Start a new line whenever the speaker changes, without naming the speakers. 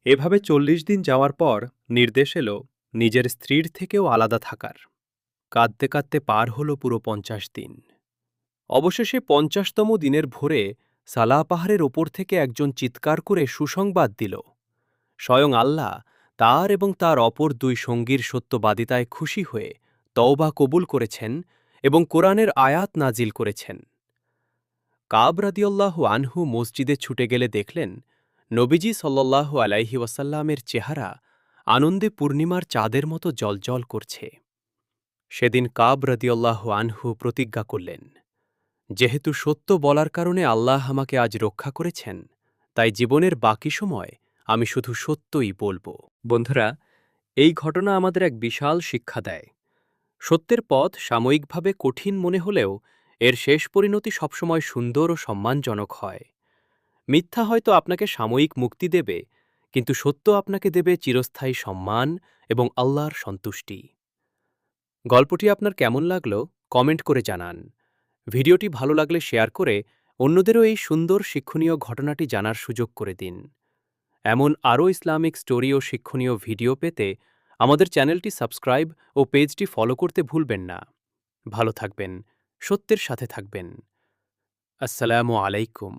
এভাবে ৪০ দিন যাওয়ার পর নির্দেশ এলো নিজের স্ত্রীর থেকেও আলাদা থাকার। কাঁদতে কাঁদতে পার হলো পুরো ৫০ দিন। অবশেষে ৫০তম দিনের ভোরে সালাহ পাহাড়ের ওপর থেকে একজন চিৎকার করে সুসংবাদ দিল, স্বয়ং আল্লাহ তার এবং তার অপর দুই সঙ্গীর সত্যবাদিতায় খুশি হয়ে তওবা কবুল করেছেন এবং কোরআনের আয়াত নাজিল করেছেন। কাব রাদিয়াল্লাহু আনহু মসজিদে ছুটে গেলে দেখলেন নবীজি সাল্লাল্লাহু আলাইহি ওয়াসাল্লামের চেহারা আনন্দে পূর্ণিমার চাঁদের মতো জ্বলজ্বল করছে। সেদিন কাব রাদিয়াল্লাহু আনহু প্রতিজ্ঞা করলেন, যেহেতু সত্য বলার কারণে আল্লাহ আমাকে আজ রক্ষা করেছেন, তাই জীবনের বাকি সময় আমি শুধু সত্যই বলব। বন্ধুরা, এই ঘটনা আমাদের এক বিশাল শিক্ষা দেয়। সত্যের পথ সাময়িকভাবে কঠিন মনে হলেও এর শেষ পরিণতি সবসময় সুন্দর ও সম্মানজনক হয়। মিথ্যা হয়তো আপনাকে সাময়িক মুক্তি দেবে, কিন্তু সত্য আপনাকে দেবে চিরস্থায়ী সম্মান এবং আল্লাহর সন্তুষ্টি। গল্পটি আপনার কেমন লাগলো কমেন্ট করে জানান। ভিডিওটি ভালো লাগলে শেয়ার করে অন্যদেরও এই সুন্দর শিক্ষণীয় ঘটনাটি জানার সুযোগ করে দিন। এমন আরও ইসলামিক স্টোরি ও শিক্ষণীয় ভিডিও পেতে আমাদের চ্যানেলটি সাবস্ক্রাইব ও পেজটি ফলো করতে ভুলবেন না। ভালো থাকবেন, সত্যের সাথে থাকবেন। আসসালামু আলাইকুম।